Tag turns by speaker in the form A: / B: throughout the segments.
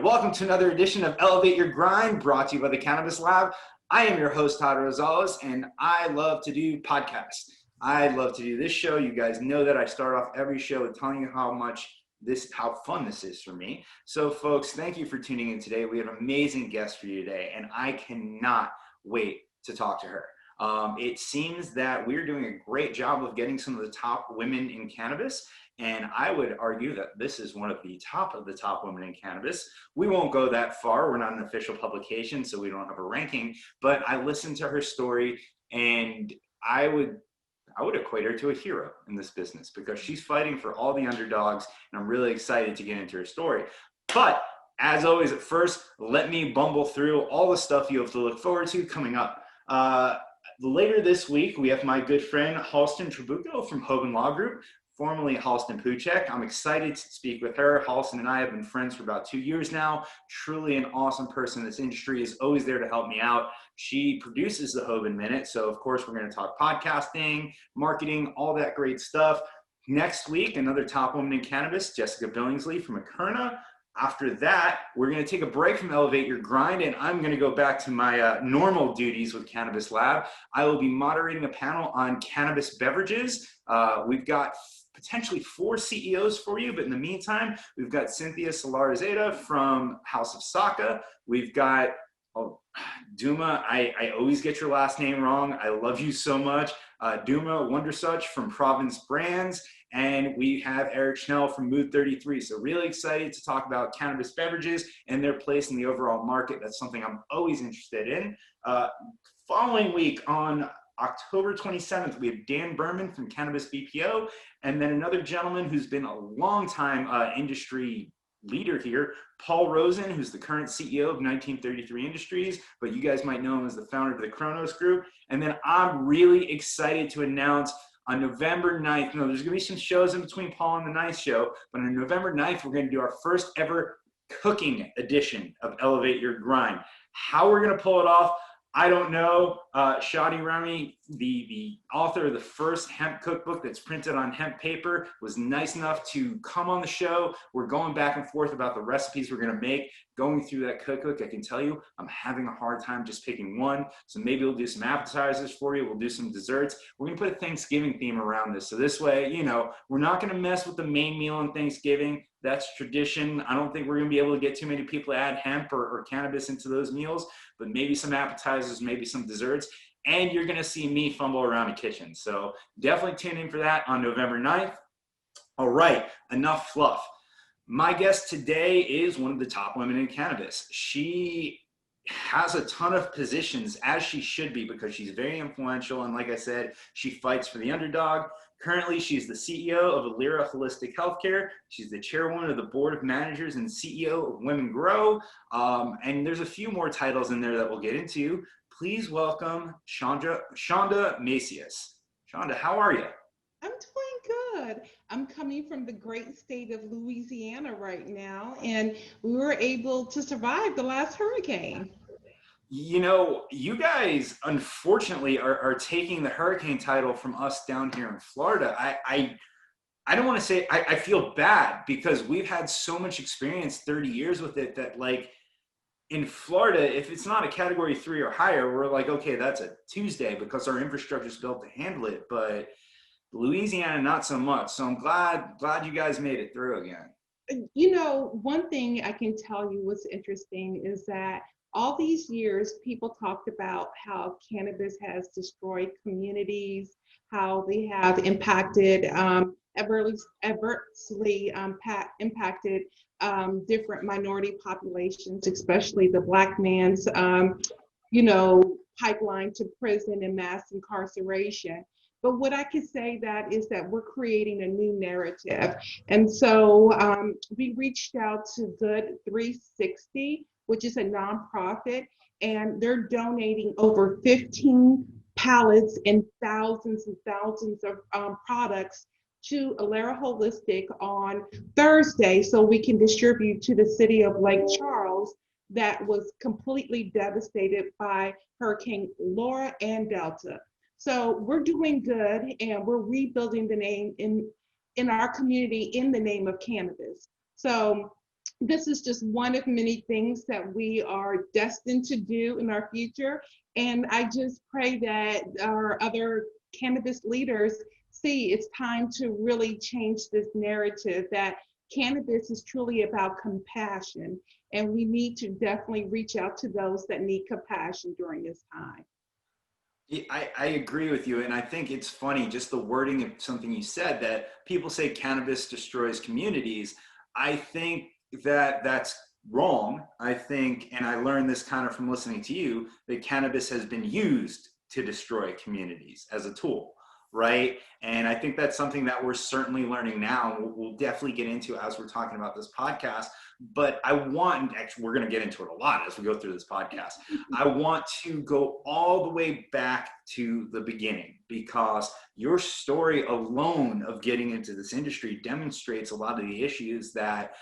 A: Welcome to another edition of Elevate Your Grind, brought to you by the Cannabis Lab. I am your host, Todd Rosales, and I love to do podcasts. I love to do this show. You guys know that I start off every show with telling you how fun this is for me. So folks, thank you for tuning in today. We have an amazing guest for you today, and I cannot wait to talk to her. It seems that we're doing a great job of getting some of the top women in cannabis, and I would argue that this is one of the top women in cannabis. We won't go that far. We're not an official publication, so we don't have a ranking, but I listened to her story, and I would equate her to a hero in this business because she's fighting for all the underdogs, and I'm really excited to get into her story. But as always, at first, let me bumble through all the stuff you have to look forward to coming up. Later this week, we have my good friend, Halston Trabucco from Hogan Law Group, formerly Halston Puchek. I'm excited to speak with her. Halston and I have been friends for about 2 years now. Truly an awesome person in this industry, is always there to help me out. She produces the Hogan Minute, so of course we're going to talk podcasting, marketing, all that great stuff. Next week, another top woman in cannabis, Jessica Billingsley from Akerna. After that, we're going to take a break from Elevate Your Grind, and I'm going to go back to my normal duties with Cannabis Lab. I will be moderating a panel on cannabis beverages. We've got potentially 4 CEOs for you, but in the meantime, we've got Cynthia Solarizada from House of Saka. We've got Duma, I always get your last name wrong. I love you so much. Duma Wondersuch from Province Brands. And we have Eric Schnell from Mood 33. So really excited to talk about cannabis beverages and their place in the overall market. That's something I'm always interested in. Following week on October 27th, we have Dan Berman from Cannabis BPO, and then another gentleman who's been a long time industry leader here, Paul Rosen, who's the current CEO of 1933 Industries, but you guys might know him as the founder of the Kronos Group. And then I'm really excited to announce on November 9th, there's going to be some shows in between Paul and the 9th show, but on November 9th, we're going to do our first ever cooking edition of Elevate Your Grind. How we're going to pull it off, I don't know. Shadi Rami, the author of the first hemp cookbook that's printed on hemp paper, was nice enough to come on the show. We're going back and forth about the recipes we're going to make. Going through that cookbook, I can tell you, I'm having a hard time just picking one. So maybe we'll do some appetizers for you. We'll do some desserts. We're going to put a Thanksgiving theme around this. So this way, we're not going to mess with the main meal on Thanksgiving. That's tradition. I don't think we're going to be able to get too many people to add hemp or cannabis into those meals, but maybe some appetizers, maybe some desserts, and you're going to see me fumble around the kitchen. So definitely tune in for that on November 9th. All right, enough fluff. My guest today is one of the top women in cannabis. She has a ton of positions, as she should be, because she's very influential, and like I said, she fights for the underdog. Currently, she's the CEO of Ilera Holistic Healthcare. She's the chairwoman of the board of managers and CEO of Women Grow. And there's a few more titles in there that we'll get into. Please welcome Chanda Macias. Chanda, how are you?
B: I'm doing good. I'm coming from the great state of Louisiana right now, and we were able to survive the last hurricane.
A: You guys, unfortunately, are taking the hurricane title from us down here in Florida. I don't want to say I feel bad because we've had so much experience, 30 years with it, that like in Florida, if it's not a category 3 or higher, we're like, okay, that's a Tuesday because our infrastructure is built to handle it. But Louisiana, not so much. So I'm glad you guys made it through again.
B: One thing I can tell you what's interesting is that all these years, people talked about how cannabis has destroyed communities, how they have impacted, adversely impacted different minority populations, especially the Black man's, pipeline to prison and mass incarceration. But what I can say is that we're creating a new narrative. And so we reached out to Good 360, which is a nonprofit, and they're donating over 15 pallets and thousands of products to Ilera Holistic on Thursday so we can distribute to the city of Lake Charles that was completely devastated by Hurricane Laura and Delta. So we're doing good, and we're rebuilding the name in our community in the name of cannabis. So this is just one of many things that we are destined to do in our future. And I just pray that our other cannabis leaders see it's time to really change this narrative that cannabis is truly about compassion. And we need to definitely reach out to those that need compassion during this time.
A: Yeah, I agree with you. And I think it's funny, just the wording of something you said, that people say cannabis destroys communities. I think that that's wrong. I think, and I learned this kind of from listening to you, that cannabis has been used to destroy communities as a tool, right? And I think that's something that we're certainly learning now. We'll definitely get into as we're talking about this podcast. But I want, actually, we're going to get into it a lot as we go through this podcast. I want to go all the way back to the beginning, because your story alone of getting into this industry demonstrates a lot of the issues that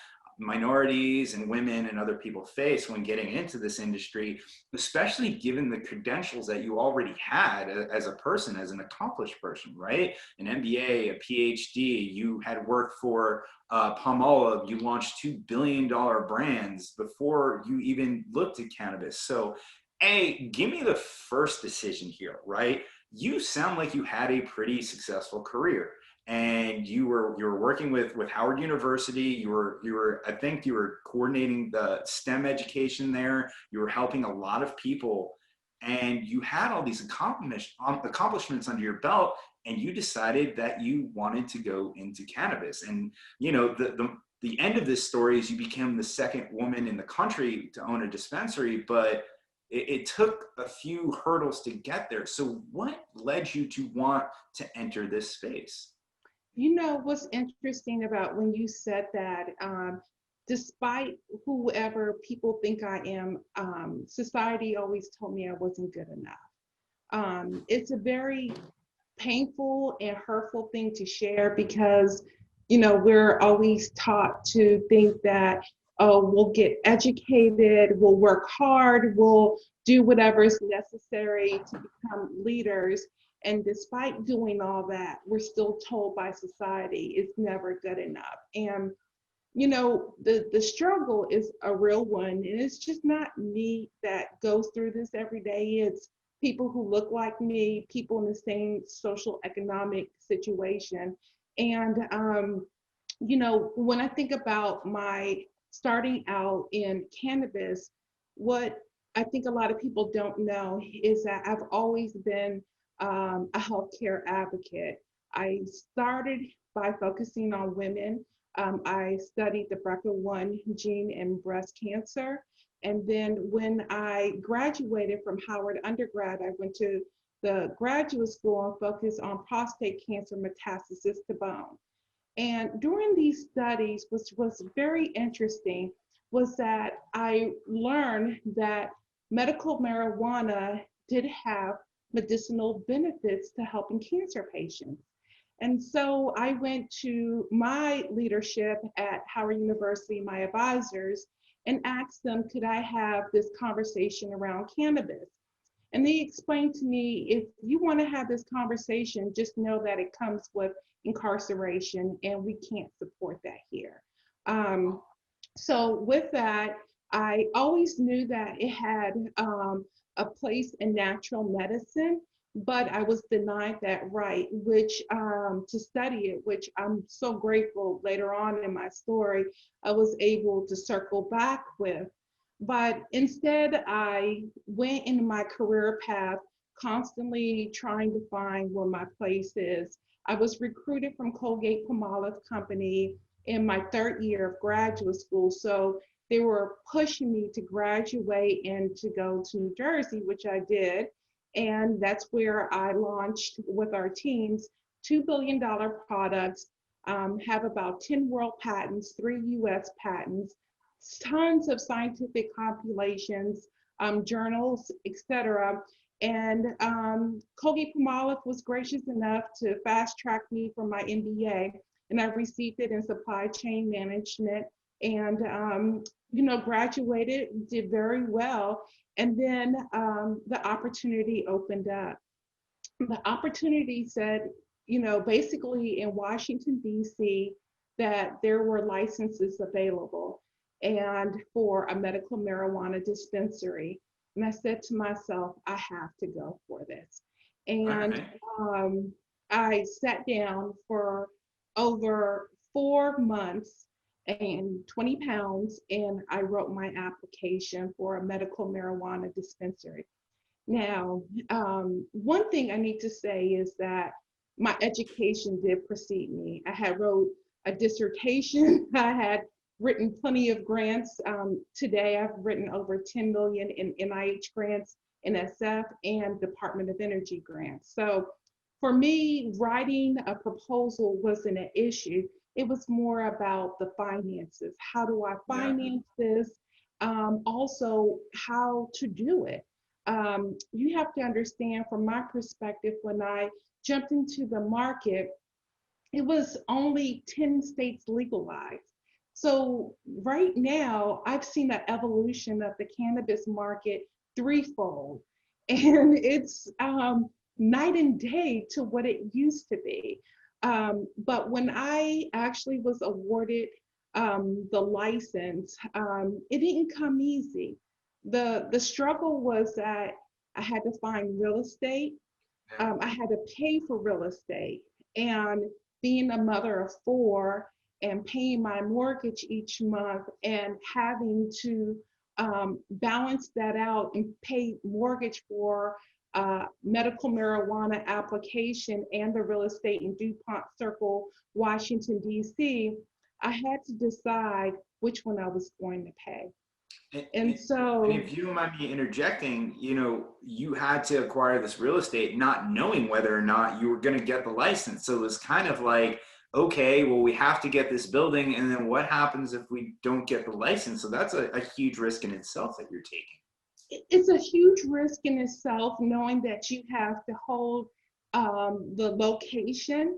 A: minorities and women and other people face when getting into this industry, especially given the credentials that you already had as a person, as an accomplished person, right? An MBA, a Ph.D, you had worked for Palmolive, you launched $2 billion brands before you even looked at cannabis. So, give me the first decision here, right? You sound like you had a pretty successful career, and you were working with Howard University. You were I think you were coordinating the STEM education there. You were helping a lot of people, and you had all these accomplishments under your belt, and you decided that you wanted to go into cannabis. And the end of this story is you became the second woman in the country to own a dispensary, but it took a few hurdles to get there. So what led you to want to enter this space?
B: You know, what's interesting about when you said that, despite whoever people think I am, society always told me I wasn't good enough. It's a very painful and hurtful thing to share because, we're always taught to think that, oh, we'll get educated, we'll work hard, we'll do whatever is necessary to become leaders. And despite doing all that, we're still told by society it's never good enough. And the struggle is a real one, and it's just not me that goes through this every day. It's people who look like me, people in the same social economic situation. And when I think about my starting out in cannabis, what I think a lot of people don't know is that I've always been a healthcare advocate. I started by focusing on women. I studied the BRCA1 gene in breast cancer. And then when I graduated from Howard undergrad, I went to the graduate school and focused on prostate cancer metastasis to bone. And during these studies, which was very interesting, was that I learned that medical marijuana did have medicinal benefits to helping cancer patients. And so I went to my leadership at Howard University, my advisors, and asked them, could I have this conversation around cannabis? And they explained to me, if you want to have this conversation, just know that it comes with incarceration, and we can't support that here. So with that, I always knew that it had a place in natural medicine, but I was denied that right, which to study it, which I'm so grateful later on in my story, I was able to circle back with. But instead, I went in my career path, constantly trying to find where my place is. I was recruited from Colgate Palmolive Company in my third year of graduate school. So they were pushing me to graduate and to go to New Jersey, which I did. And that's where I launched with our teams $2 billion products, have about 10 world patents, 3 US patents, tons of scientific compilations, journals, etc. And Colgate Palmolive was gracious enough to fast track me for my MBA, and I received it in supply chain management, and graduated, did very well. And then the opportunity opened up. The opportunity said, basically in Washington, D.C., that there were licenses available. and for a medical marijuana dispensary. And I said to myself, I have to go for this. And
A: Okay.
B: I sat down for over 4 months and 20 pounds, and I wrote my application for a medical marijuana dispensary. Now, one thing I need to say is that my education did precede me. I had wrote a dissertation. I had written plenty of grants. Today, I've written over 10 million in NIH grants, NSF, and Department of Energy grants. So for me, writing a proposal wasn't an issue. It was more about the finances. How do I
A: Yeah.
B: finance this? Also, how to do it. You have to understand from my perspective, when I jumped into the market, it was only 10 states legalized. So right now, I've seen an evolution of the cannabis market threefold, and it's night and day to what it used to be. But when I actually was awarded the license, it didn't come easy. The struggle was that I had to find real estate. I had to pay for real estate, and being a mother of four and paying my mortgage each month and having to balance that out and pay mortgage for medical marijuana application and the real estate in DuPont Circle, Washington, D.C., I had to decide which one I was going to pay.
A: And,
B: And
A: and
B: so
A: if you don't mind me interjecting, you had to acquire this real estate not knowing whether or not you were going to get the license. So it was kind of like, okay, well, we have to get this building. And then what happens if we don't get the license? So that's a huge risk in itself that you're taking.
B: it's a huge risk in itself, knowing that you have to hold the location,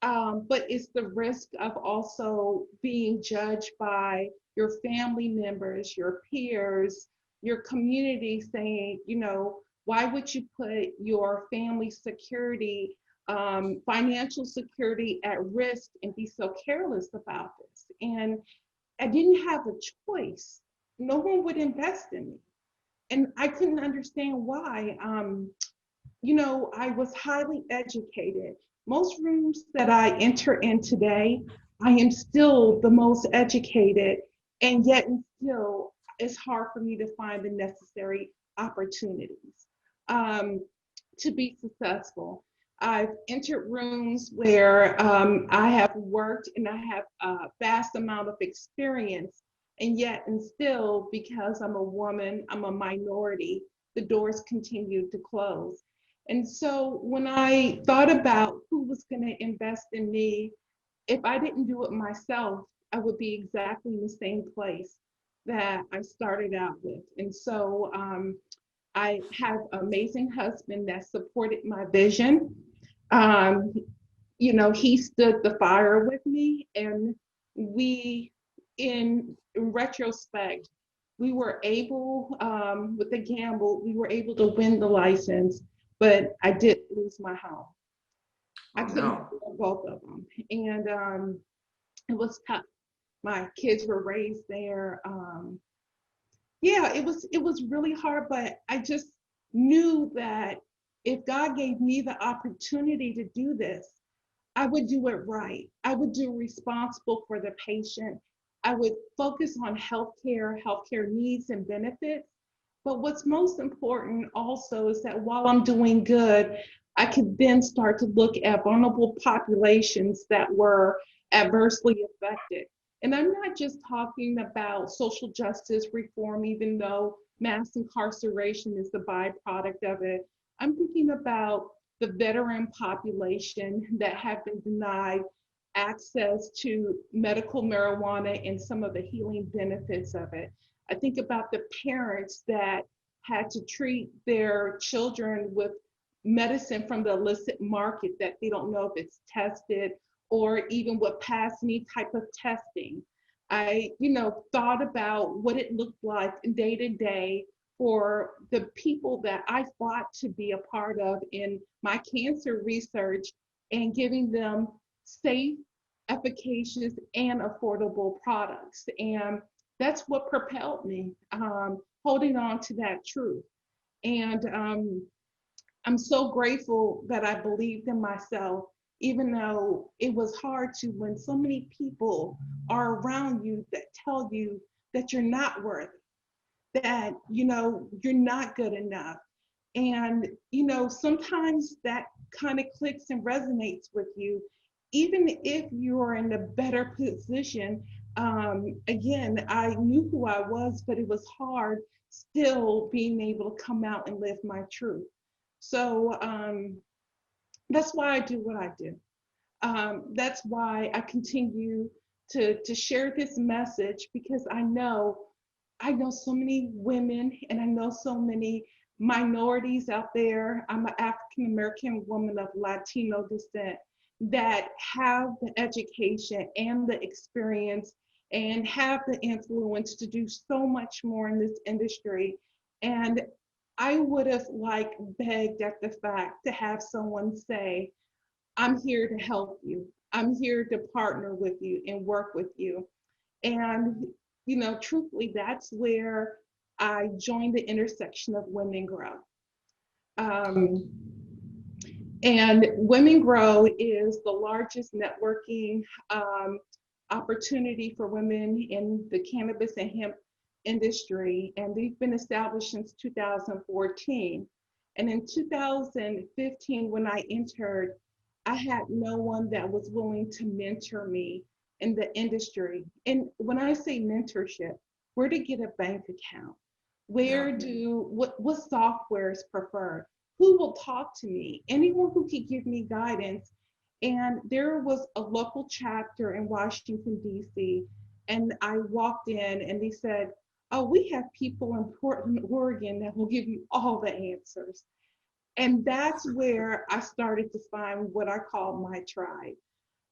B: but it's the risk of also being judged by your family members, your peers, your community saying, why would you put your family security, financial security at risk and be so careless about this? And I didn't have a choice. No one would invest in me. And I couldn't understand why. I was highly educated. Most rooms that I enter in today, I am still the most educated, and yet and still it's hard for me to find the necessary opportunities to be successful. I've entered rooms where I have worked and I have a vast amount of experience, and yet and still, because I'm a woman, I'm a minority, the doors continue to close. And so when I thought about who was going to invest in me, if I didn't do it myself, I would be exactly in the same place that I started out with. And so I have an amazing husband that supported my vision. Um, he stood the fire with me, and we, in retrospect, we were able, with the gamble, we were able to win the license, but I did lose my home. I
A: Oh,
B: couldn't
A: no.
B: afford both of them, and it was tough. My kids were raised there. Yeah, it was really hard, but I just knew that if God gave me the opportunity to do this, I would do it right. I would do responsible for the patient. I would focus on healthcare needs and benefits. But what's most important also is that while I'm doing good, I could then start to look at vulnerable populations that were adversely affected. And I'm not just talking about social justice reform, even though mass incarceration is the byproduct of it. I'm thinking about the veteran population that have been denied access to medical marijuana and some of the healing benefits of it. I think about the parents that had to treat their children with medicine from the illicit market that they don't know if it's tested or even would pass any type of testing. I, thought about what it looked like day to day for the people that I fought to be a part of in my cancer research and giving them safe, efficacious, and affordable products. And that's what propelled me, holding on to that truth. And I'm so grateful that I believed in myself, even though it was hard to, when so many people are around you that tell you that you're not worthy, that, you're not good enough. And, sometimes that kind of clicks and resonates with you, even if you're in a better position. Again, I knew who I was, but it was hard still being able to come out and live my truth. So that's why I do what I do. That's why I continue to share this message, because I know so many women, and I know so many minorities out there. I'm an African American woman of Latino descent that have the education and the experience and have the influence to do so much more in this industry. And I would have begged at the fact to have someone say, I'm here to help you. I'm here to partner with you and work with you. And, truthfully, that's where I joined the intersection of Women Grow. Um, and Women Grow is the largest networking opportunity for women in the cannabis and hemp industry. And they've been established since 2014. And in 2015, when I entered, I had no one that was willing to mentor me in the industry. And when I say mentorship, where to get a bank account, what software is preferred, who will talk to me, anyone who could give me guidance. And there was a local chapter in Washington, D.C. And I walked in and they said, oh, we have people in Portland, Oregon that will give you all the answers. And that's where I started to find what I call my tribe.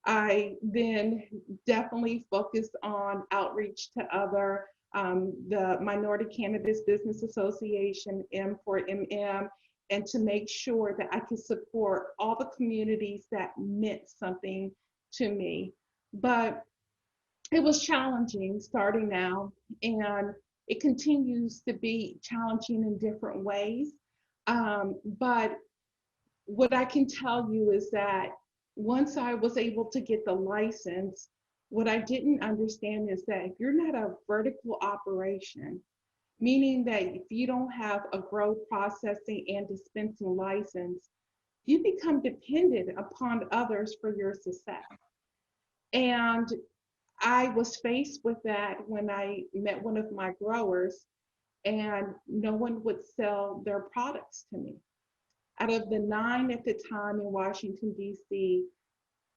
B: I then definitely focused on outreach to other, the Minority Cannabis Business Association, M4MM, and to make sure that I could support all the communities that meant something to me. But it was challenging starting out, and it continues to be challenging in different ways. But what I can tell you is that once I was able to get the license, what I didn't understand is that if you're not a vertical operation, meaning that if you don't have a grow, processing, and dispensing license, you become dependent upon others for your success. And I was faced with that when I met one of my growers, and no one would sell their products to me. Out of the 9 at the time in Washington, D.C.,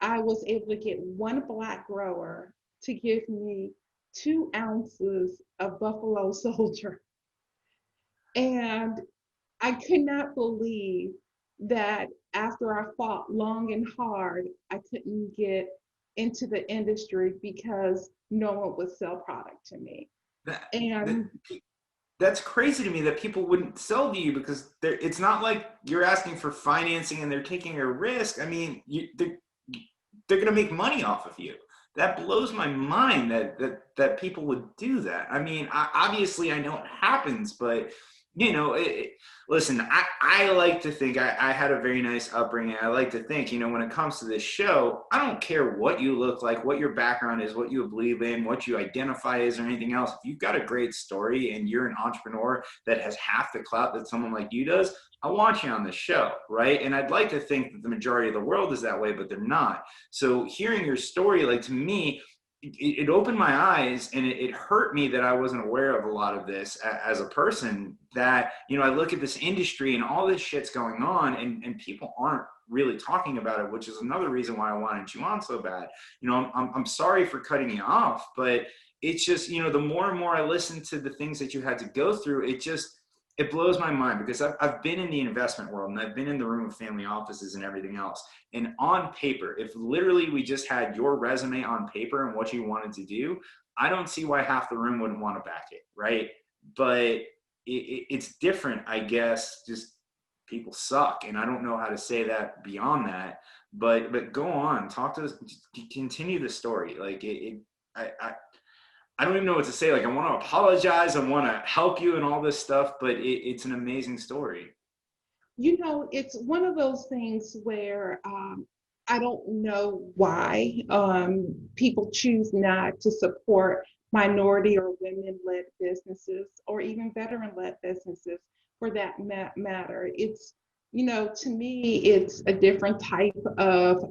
B: I was able to get one Black grower to give me 2 ounces of Buffalo Soldier. And I could not believe that after I fought long and hard, I couldn't get into the industry because no one would sell product to me. And
A: that's crazy to me that people wouldn't sell to you, because it's not like you're asking for financing and they're taking a risk. I mean, they're going to make money off of you. That blows my mind that people would do that. I mean, obviously I know it happens, but listen, I like to think I had a very nice upbringing. I like to think, when it comes to this show, I don't care what you look like, what your background is, what you believe in, what you identify as, or anything else. If you've got a great story and you're an entrepreneur that has half the clout that someone like you does, I want you on the show, right? And I'd like to think that the majority of the world is that way, but they're not. So hearing your story, to me, it opened my eyes, and it hurt me that I wasn't aware of a lot of this as a person, that, I look at this industry and all this shit's going on, and people aren't really talking about it, which is another reason why I wanted you on so bad. I'm sorry for cutting you off, but it's just, the more and more I listen to the things that you had to go through, it blows my mind, because I've been in the investment world, and I've been in the room of family offices and everything else. And on paper, if literally we just had your resume on paper and what you wanted to do, I don't see why half the room wouldn't want to back it, right? But it's different, I guess. Just people suck, and I don't know how to say that beyond that. But go on, talk to us, continue the story. I don't even know what to say. Like, I want to apologize. I want to help you and all this stuff, but it's an amazing story.
B: You know, it's one of those things where I don't know why people choose not to support minority or women-led businesses, or even veteran-led businesses for that matter. It's, you know, to me, it's a different type of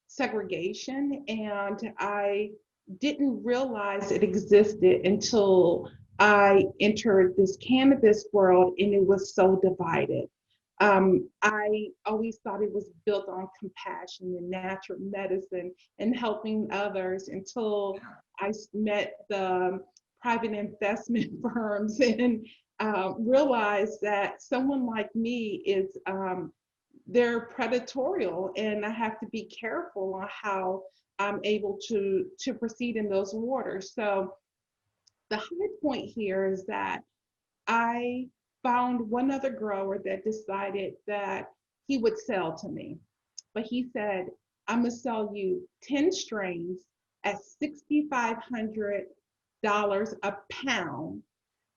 B: segregation, and I didn't realize it existed until I entered this cannabis world, and it was so divided. I always thought it was built on compassion and natural medicine and helping others, until I met the private investment firms and realized that someone like me is, they're predatorial, and I have to be careful on how I'm able to proceed in those waters. So the high point here is that I found one other grower that decided that he would sell to me. But he said, I'm gonna sell you 10 strains at $6,500 a pound,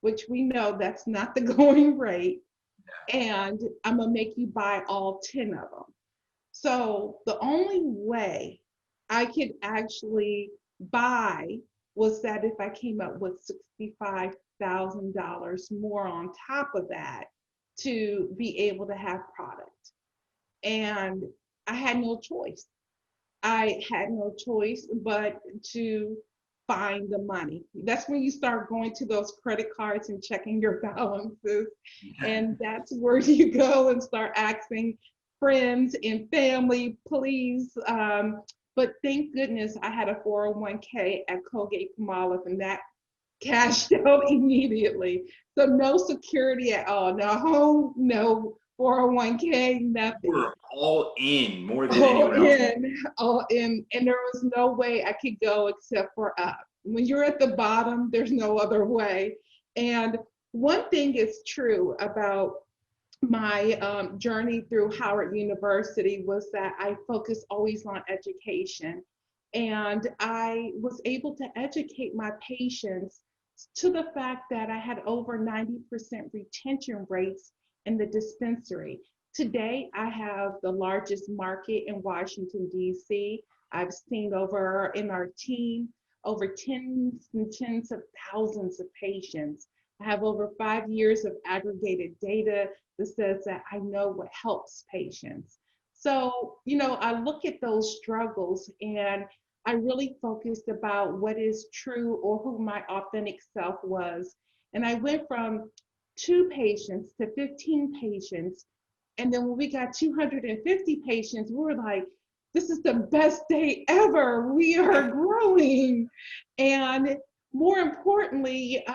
B: which we know that's not the going rate. And I'm gonna make you buy all 10 of them. So the only way I could actually buy was that if I came up with $65,000 more on top of that to be able to have product. And I had no choice. I had no choice but to find the money. That's when you start going to those credit cards and checking your balances. And that's where you go and start asking friends and family, please. But thank goodness I had a 401k at Colgate Palmolive, and that cashed out immediately. So no security at all. No home, no 401k, nothing.
A: We're all in more than
B: All
A: anyone else.
B: all in, and there was no way I could go except for up. When you're at the bottom, there's no other way. And one thing is true about my journey through Howard University was that I focused always on education. And I was able to educate my patients to the fact that I had over 90% retention rates in the dispensary. Today, I have the largest market in Washington, D.C. I've seen over in our team over tens and tens of thousands of patients. I have over 5 years of aggregated data that says that I know what helps patients. So, you know, I look at those struggles, and I really focused about what is true or who my authentic self was. And I went from 2 patients to 15 patients. And then when we got 250 patients, we were like, this is the best day ever. We are growing. And more importantly,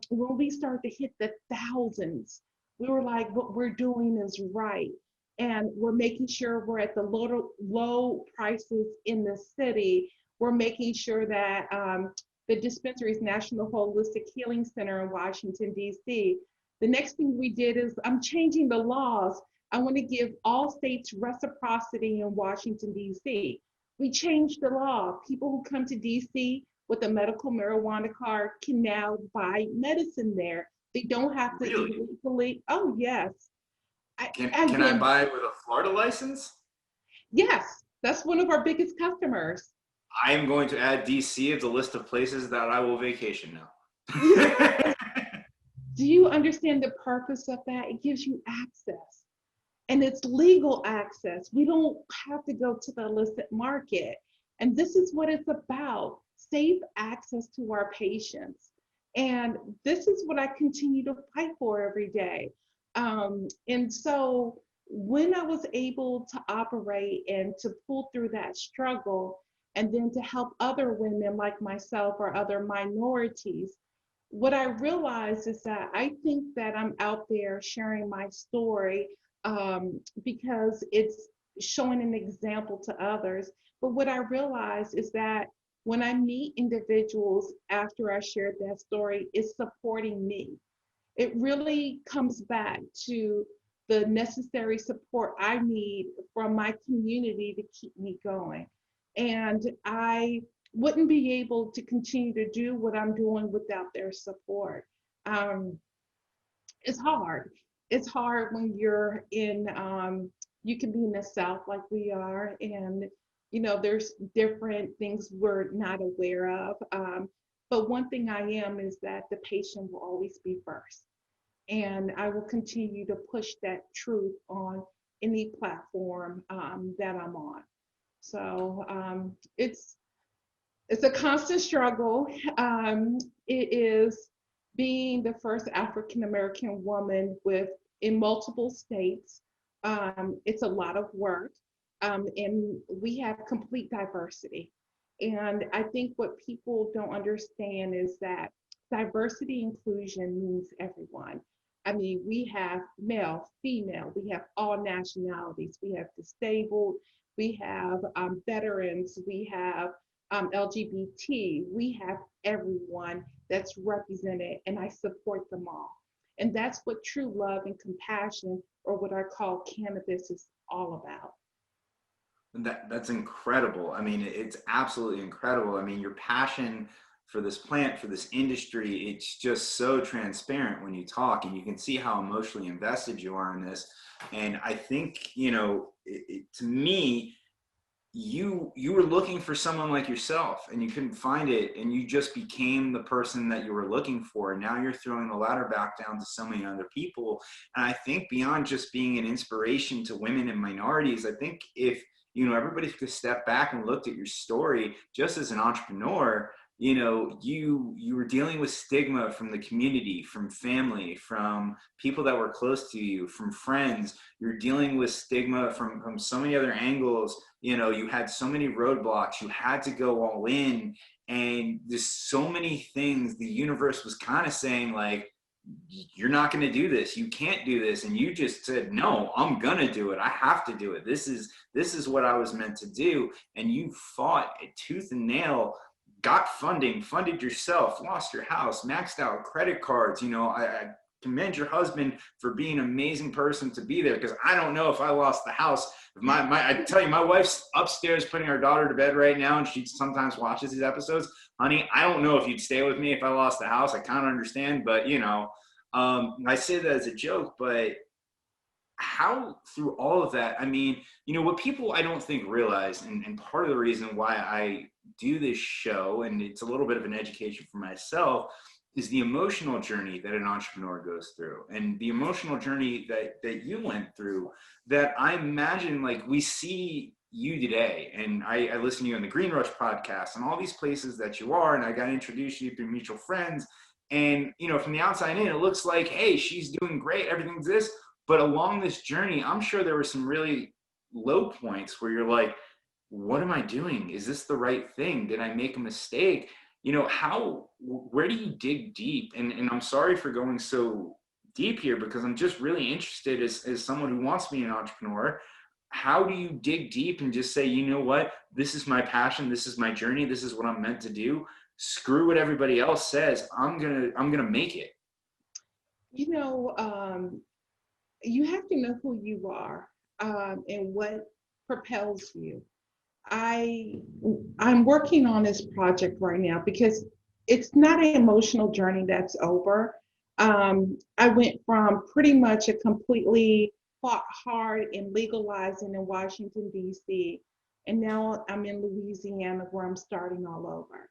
B: when we started to hit the thousands, we were like, what we're doing is right. And we're making sure we're at the low prices in the city. We're making sure that the Dispensary's National Holistic Healing Center in Washington, D.C. The next thing we did is I'm changing the laws. I want to give all states reciprocity in Washington, D.C. We changed the law. People who come to D.C. with a medical marijuana card can now buy medicine there. They don't have to illegally. Oh, yes.
A: Can I buy it with a Florida license?
B: Yes, that's one of our biggest customers.
A: I am going to add DC to the list of places that I will vacation now.
B: Do you understand the purpose of that? It gives you access, and it's legal access. We don't have to go to the illicit market. And this is what it's about, safe access to our patients. And this is what I continue to fight for every day. And so when I was able to operate and to pull through that struggle, and then to help other women like myself or other minorities, what I realized is that I think that I'm out there sharing my story because it's showing an example to others. But what I realized is that when I meet individuals after I shared that story, it's supporting me. It really comes back to the necessary support I need from my community to keep me going. And I wouldn't be able to continue to do what I'm doing without their support. Um, it's hard. It's hard when you're in, you can be in the South like we are, and there's different things we're not aware of. But one thing I am is that the patient will always be first. And I will continue to push that truth on any platform that I'm on. So it's a constant struggle. It is being the first African American woman in multiple states. It's a lot of work, and we have complete diversity. And I think what people don't understand is that diversity inclusion means everyone. I mean, we have male, female, we have all nationalities, we have disabled, we have veterans, we have LGBT, we have everyone that's represented, and I support them all. And that's what true love and compassion, or what I call cannabis, is all about.
A: That's incredible. I mean, it's absolutely incredible. I mean, your passion for this plant, for this industry, it's just so transparent when you talk, and you can see how emotionally invested you are in this. And I think, to me, you were looking for someone like yourself, and you couldn't find it, and you just became the person that you were looking for. And now you're throwing the ladder back down to so many other people. And I think beyond just being an inspiration to women and minorities, I think if everybody could step back and looked at your story just as an entrepreneur, you were dealing with stigma from the community, from family, from people that were close to you, from friends. You're dealing with stigma from so many other angles. You had so many roadblocks. You had to go all in, and there's so many things the universe was kind of saying, like, you're not going to do this. You can't do this. And you just said, no, I'm going to do it. I have to do it. This is what I was meant to do. And you fought tooth and nail, got funding, funded yourself, lost your house, maxed out credit cards. I commend your husband for being an amazing person to be there, because I don't know if I lost the house. I tell you, my wife's upstairs putting our daughter to bed right now, and she sometimes watches these episodes. Honey, I don't know if you'd stay with me if I lost the house. I kind of understand, but I say that as a joke, but how through all of that, I mean, what people I don't think realize, and part of the reason why I do this show, and it's a little bit of an education for myself, is the emotional journey that an entrepreneur goes through, and the emotional journey that you went through, that I imagine, like, we see you today, and I listen to you on the Green Rush podcast and all these places that you are, and I got introduced to you through mutual friends. And, from the outside in, it looks like, hey, she's doing great, everything's this. But along this journey, I'm sure there were some really low points where you're like, what am I doing? Is this the right thing? Did I make a mistake? Where do you dig deep? And I'm sorry for going so deep here, because I'm just really interested as someone who wants to be an entrepreneur. How do you dig deep and just say, you know what, this is my passion, this is my journey, this is what I'm meant to do. Screw what everybody else says. I'm gonna make it.
B: You have to know who you are, and what propels you. I'm working on this project right now because it's not an emotional journey that's over. I went from pretty much a completely fought hard in legalizing in Washington, D.C., and now I'm in Louisiana, where I'm starting all over.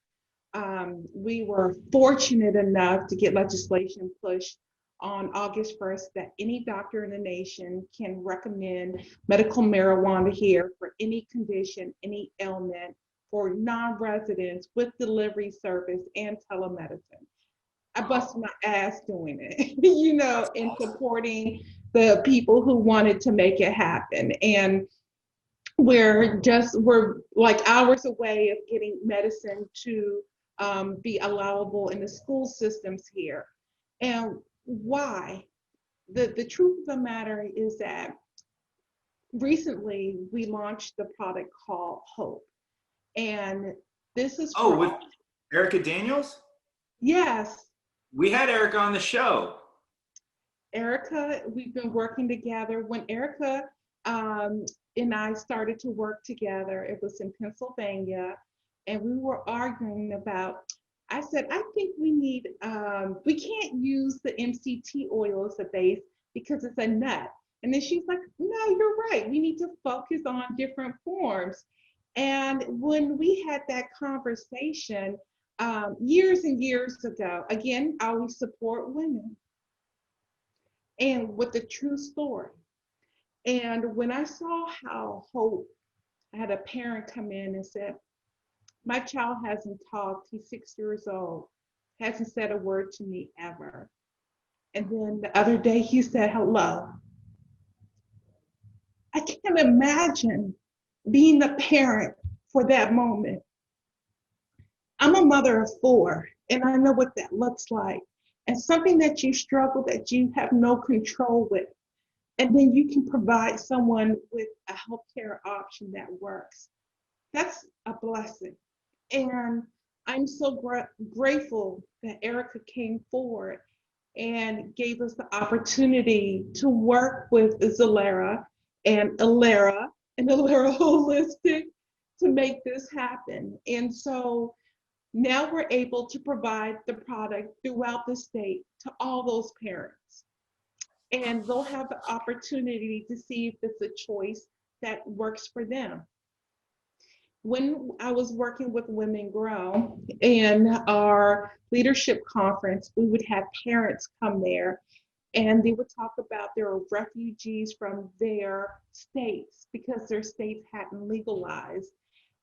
B: We were fortunate enough to get legislation pushed on August 1st that any doctor in the nation can recommend medical marijuana here for any condition, any ailment, for non-residents with delivery service and telemedicine. I bust my ass doing it, and supporting the people who wanted to make it happen. And we're like hours away of getting medicine to be allowable in the school systems here. And why? The truth of the matter is that recently we launched the product called Hope. And this is
A: with Erica Daniels?
B: Yes.
A: We had Erica on the show.
B: Erica, we've been working together. When Erica and I started to work together, it was in Pennsylvania. and we were arguing about, I said, I think we need, we can't use the MCT oil as a base because it's a nut. And then she's like, no, you're right. We need to focus on different forms. And when we had that conversation years and years ago, again, I always support women and with the true story. And when I saw how Hope, I had a parent come in and said, my child hasn't talked, he's 6 years old, hasn't said a word to me ever. And then the other day he said hello. I can't imagine being the parent for that moment. I'm a mother of 4, and I know what that looks like. And something that you struggle, that you have no control with, and then you can provide someone with a healthcare option that works. That's a blessing. And I'm so grateful that Erica came forward and gave us the opportunity to work with Ilera and Ilera Holistic to make this happen. And so now we're able to provide the product throughout the state to all those parents. And they'll have the opportunity to see if it's a choice that works for them. When I was working with Women Grow in our leadership conference, we would have parents come there and they would talk about their refugees from their states because their states hadn't legalized,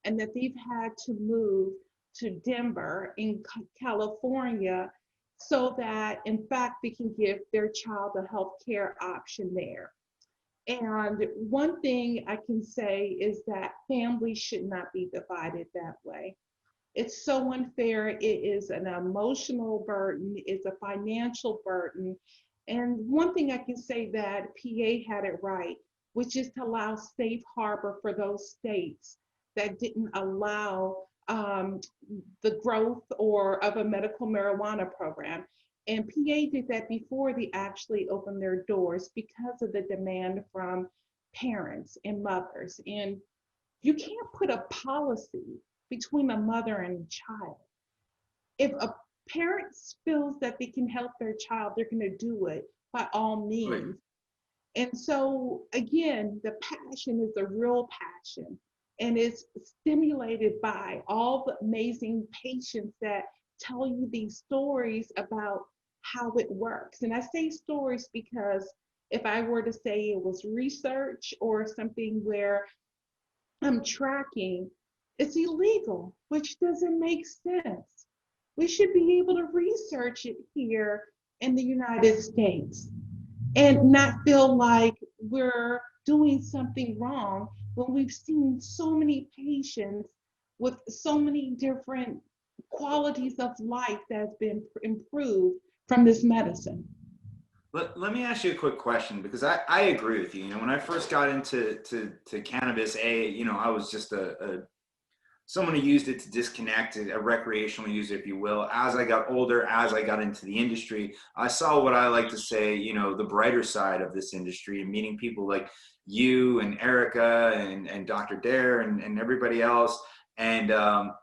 B: and that they've had to move to Denver in California so that, in fact, they can give their child a health care option there. And one thing I can say is that families should not be divided that way. It's so unfair. It is an emotional burden, it's a financial burden. And one thing I can say that PA had it right, which is to allow safe harbor for those states that didn't allow the growth or of a medical marijuana program. And PA did that before they actually opened their doors because of the demand from parents and mothers. And you can't put a policy between a mother and a child. If a parent feels that they can help their child, they're going to do it by all means. Right. And so, again, the passion is a real passion, and it's stimulated by all the amazing patients that tell you these stories about how it works. And I say stories because if I were to say it was research or something where I'm tracking, it's illegal, which doesn't make sense. We should be able to research it here in the United States and not feel like we're doing something wrong when we've seen so many patients with so many different qualities of life that has been improved from this medicine.
A: Let me ask you a quick question, because I agree with you. You know, when I first got into cannabis, I was just someone who used it to disconnect, a recreational user, if you will. As I got older, as I got into the industry, I saw what I like to say, the brighter side of this industry, and meeting people like you and Erica and Dr. Dare and everybody else, and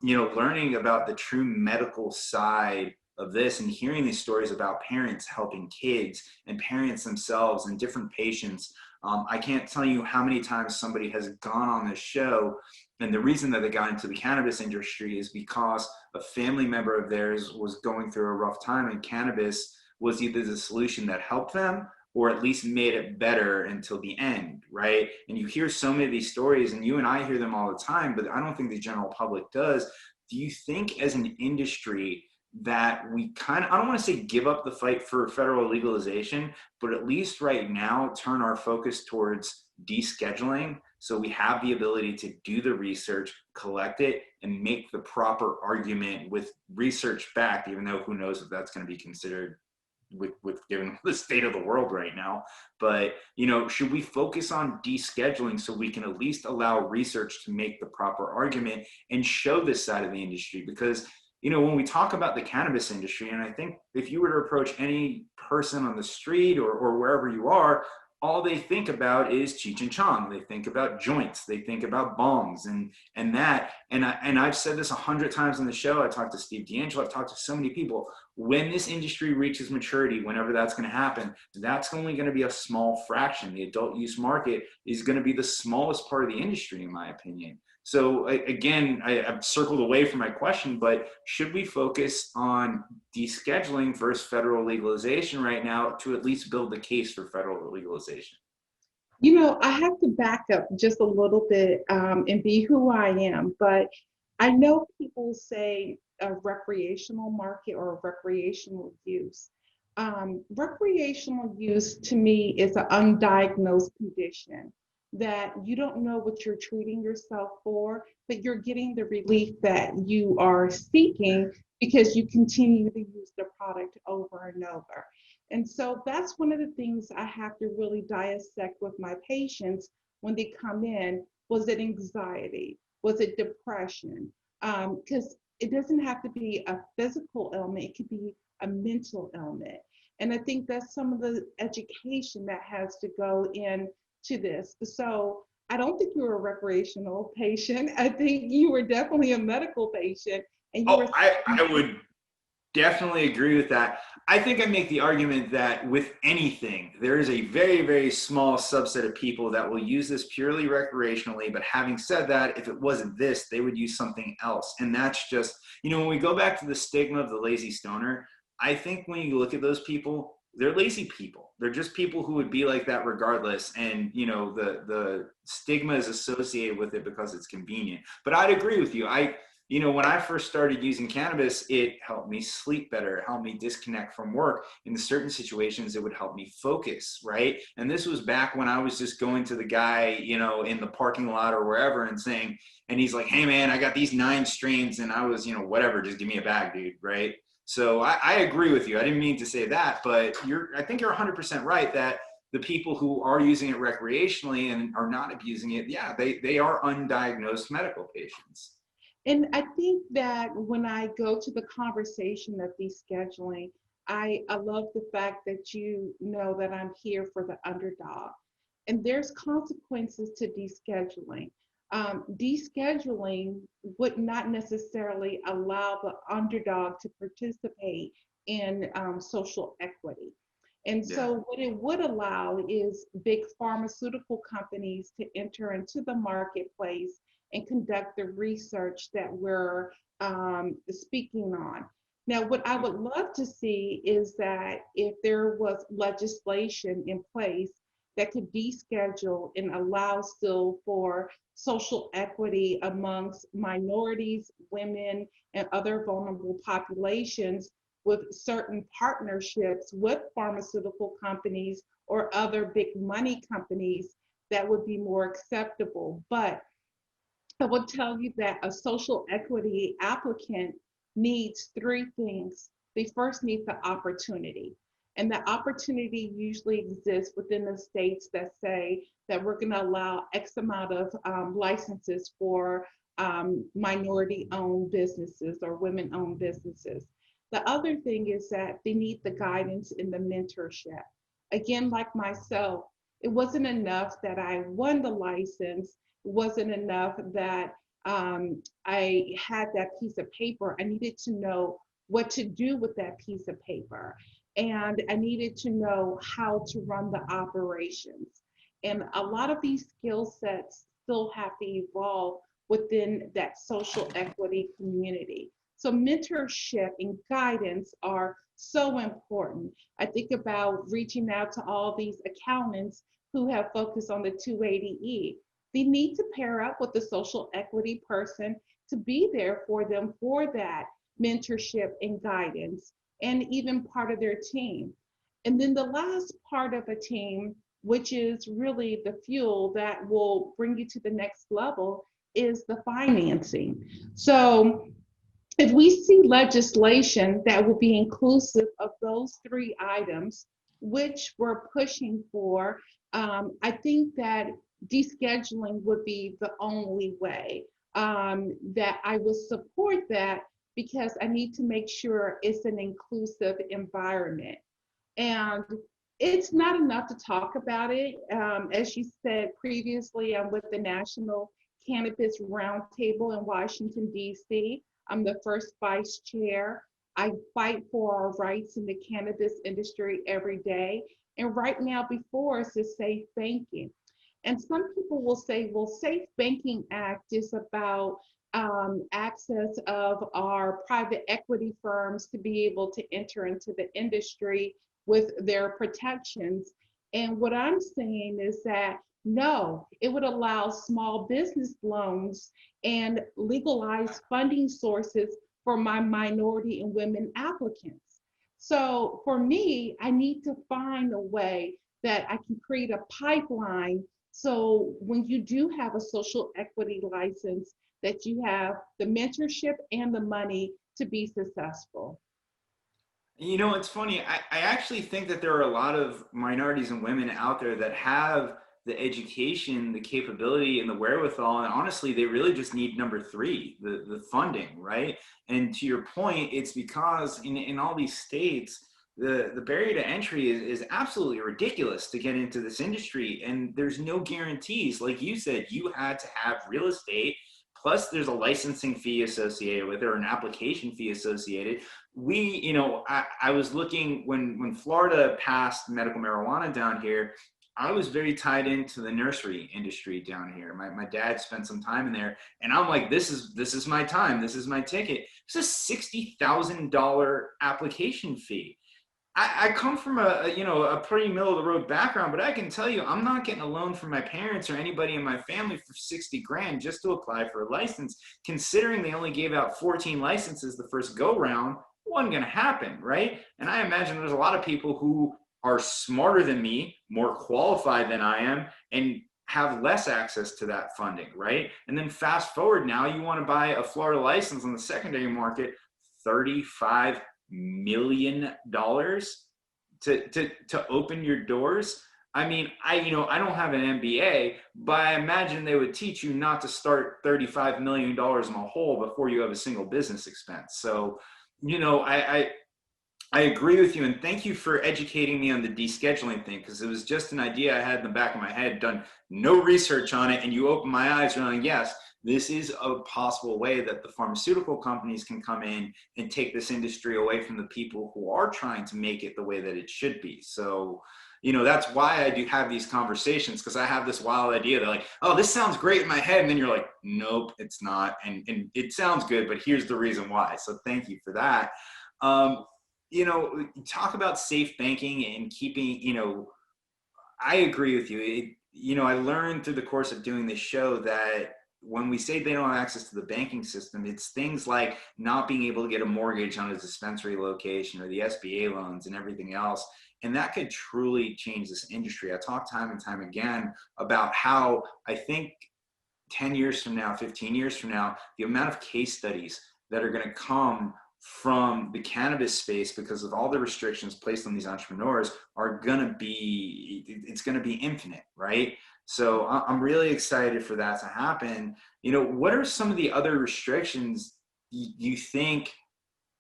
A: learning about the true medical side of this and hearing these stories about parents helping kids and parents themselves and different patients. I can't tell you how many times somebody has gone on this show, and the reason that they got into the cannabis industry is because a family member of theirs was going through a rough time, and cannabis was either the solution that helped them or at least made it better until the end, right? And you hear so many of these stories, and you and I hear them all the time, but I don't think the general public does. Do you think as an industry that we I don't want to say give up the fight for federal legalization, but at least right now turn our focus towards descheduling, so we have the ability to do the research, collect it, and make the proper argument with research backed, even though who knows if that's going to be considered with given the state of the world right now. But should we focus on descheduling so we can at least allow research to make the proper argument and show this side of the industry? Because when we talk about the cannabis industry, and I think if you were to approach any person on the street or wherever you are, all they think about is Cheech and Chong. They think about joints. They think about bongs and that. And I've said this 100 times on the show. I talked to Steve D'Angelo. I've talked to so many people. When this industry reaches maturity, whenever that's going to happen, that's only going to be a small fraction. The adult use market is going to be the smallest part of the industry, in my opinion. So again, I've circled away from my question, but should we focus on descheduling versus federal legalization right now to at least build the case for federal legalization?
B: You know, I have to back up just a little bit and be who I am, but I know people say a recreational market or recreational use. Recreational use to me is an undiagnosed condition that you don't know what you're treating yourself for, but you're getting the relief that you are seeking because you continue to use the product over and over. And so that's one of the things I have to really dissect with my patients when they come in. Was it anxiety? Was it depression? Because it doesn't have to be a physical ailment, it could be a mental ailment. And I think that's some of the education that has to go into this. So I don't think you were a recreational patient. I think you were definitely a medical patient. And you were.
A: I would definitely agree with that. I think I make the argument that with anything, there is a very, very small subset of people that will use this purely recreationally. But having said that, if it wasn't this, they would use something else. And that's just, when we go back to the stigma of the lazy stoner, I think when you look at those people, they're lazy people. They're just people who would be like that regardless. And, the stigma is associated with it because it's convenient. But I'd agree with you. When I first started using cannabis, it helped me sleep better. It helped me disconnect from work. In certain situations, it would help me focus, right? And this was back when I was just going to the guy, in the parking lot or wherever and he's like, hey man, I got these 9 strains. And I was, whatever, just give me a bag, dude, right? So I agree with you. I didn't mean to say that, but I think you're 100% right that the people who are using it recreationally and are not abusing it, yeah, they are undiagnosed medical patients.
B: And I think that when I go to the conversation of descheduling, I love the fact that you know that I'm here for the underdog. And there's consequences to descheduling. Descheduling would not necessarily allow the underdog to participate in social equity. And so what it would allow is big pharmaceutical companies to enter into the marketplace and conduct the research that we're speaking on. Now, what I would love to see is that if there was legislation in place that could deschedule and allow still for social equity amongst minorities, women, and other vulnerable populations with certain partnerships with pharmaceutical companies or other big money companies, that would be more acceptable. But I will tell you that a social equity applicant needs 3 things. They first need the opportunity. And the opportunity usually exists within the states that say that we're going to allow X amount of licenses for minority-owned businesses or women-owned businesses. The other thing is that they need the guidance and the mentorship. Again, like myself, it wasn't enough that I won the license. It wasn't enough that I had that piece of paper. I needed to know what to do with that piece of paper. And I needed to know how to run the operations. And a lot of these skill sets still have to evolve within that social equity community. So mentorship and guidance are so important. I think about reaching out to all these accountants who have focused on the 280E. They need to pair up with the social equity person to be there for them for that mentorship and guidance, and even part of their team. And then the last part of a team, which is really the fuel that will bring you to the next level, is the financing. So if we see legislation that will be inclusive of those 3 items, which we're pushing for, I think that descheduling would be the only way that I would support that, because I need to make sure it's an inclusive environment. And It's not enough to talk about it. As you said previously, I'm with the National Cannabis Roundtable in Washington, D.C. I'm the first vice chair. I fight for our rights in the cannabis industry every day. And right now, before us is safe banking. And some people will say, well, Safe Banking Act is about access of our private equity firms to be able to enter into the industry with their protections. And what I'm saying is that no, it would allow small business loans and legalized funding sources for my minority and women applicants. So for me, I need to find a way that I can create a pipeline so when you do have a social equity license, that you have the mentorship and the money to be successful.
A: You know, it's funny. I actually think that there are a lot of minorities and women out there that have the education, the capability, and the wherewithal. And honestly, they really just need number three, the funding, right? And to your point, it's because in all these states, the barrier to entry is absolutely ridiculous to get into this industry. And there's no guarantees. Like you said, you had to have real estate. Plus, there's a licensing fee associated with it or an application fee associated. I was looking when Florida passed medical marijuana down here. I was very tied into the nursery industry down here. My dad spent some time in there, and I'm like, this is my time. This is my ticket. It's a $60,000 application fee. I come from a pretty middle of the road background, but I can tell you, I'm not getting a loan from my parents or anybody in my family for 60 grand just to apply for a license. Considering they only gave out 14 licenses the first go round, wasn't going to happen, right? And I imagine there's a lot of people who are smarter than me, more qualified than I am, and have less access to that funding, right? And then fast forward now, you want to buy a Florida license on the secondary market, $35 million to open your doors. I mean, I don't have an MBA, but I imagine they would teach you not to start $35 million in a hole before you have a single business expense. So, I agree with you, and thank you for educating me on the descheduling thing, because it was just an idea I had in the back of my head, done no research on it, and you opened my eyes around, yes, this is a possible way that the pharmaceutical companies can come in and take this industry away from the people who are trying to make it the way that it should be. So, that's why I do have these conversations, because I have this wild idea that like, oh, this sounds great in my head. And then you're like, nope, it's not. And it sounds good, but here's the reason why. So thank you for that. Talk about safe banking and keeping, I agree with you. I learned through the course of doing this show that when we say they don't have access to the banking system, it's things like not being able to get a mortgage on a dispensary location or the SBA loans and everything else. And that could truly change this industry. I talk time and time again about how I think 10 years from now, 15 years from now, the amount of case studies that are going to come from the cannabis space because of all the restrictions placed on these entrepreneurs it's going to be infinite, right? So I'm really excited for that to happen. What are some of the other restrictions you think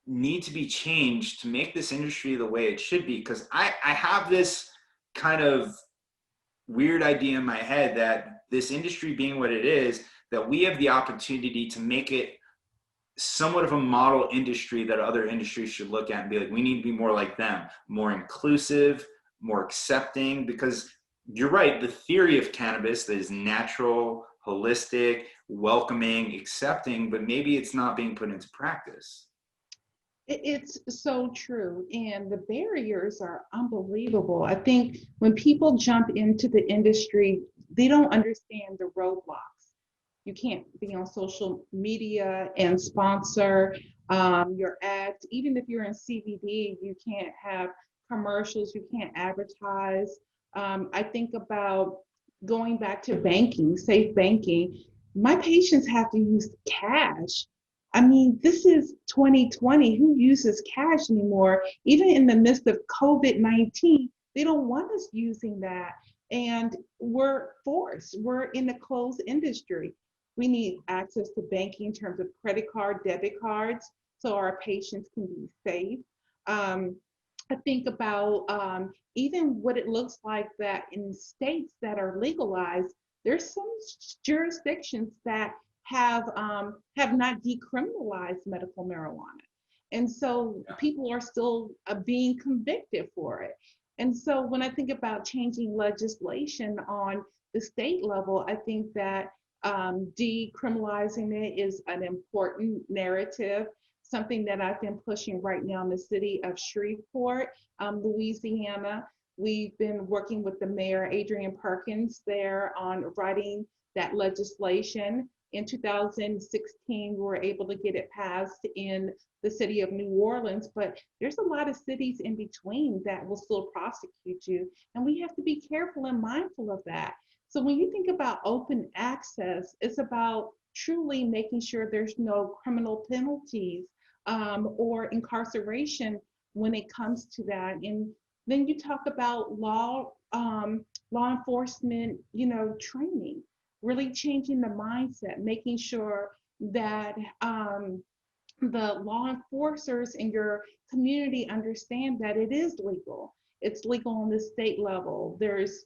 A: need to be changed to make this industry the way it should be? Because I have this kind of weird idea in my head that this industry being what it is, that we have the opportunity to make it somewhat of a model industry that other industries should look at and be like, we need to be more like them, more inclusive, more accepting, because you're right, the theory of cannabis that is natural, holistic, welcoming, accepting, but maybe it's not being put into practice.
B: It's so true. And the barriers are unbelievable. I think when people jump into the industry, they don't understand the roadblocks. You can't be on social media and sponsor your ads. Even if you're in CBD, you can't have commercials, you can't advertise. I think about going back to banking, safe banking. My patients have to use cash. I mean, this is 2020. Who uses cash anymore? Even in the midst of COVID-19, they don't want us using that. And we're forced. We're in a closed industry. We need access to banking in terms of credit card, debit cards, so our patients can be safe. I think about even what it looks like that in states that are legalized, there's some jurisdictions that have not decriminalized medical marijuana, and so people are still being convicted for it. And so when I think about changing legislation on the state level, I think that decriminalizing it is an important narrative, something that I've been pushing right now in the city of Shreveport, Louisiana. We've been working with the mayor, Adrian Perkins, there on writing that legislation. In 2016, we were able to get it passed in the city of New Orleans, but there's a lot of cities in between that will still prosecute you. And we have to be careful and mindful of that. So when you think about open access, it's about truly making sure there's no criminal penalties or incarceration when it comes to that. And then you talk about law enforcement, training, really changing the mindset, making sure that the law enforcers in your community understand that it is legal. It's legal on the state level. There's,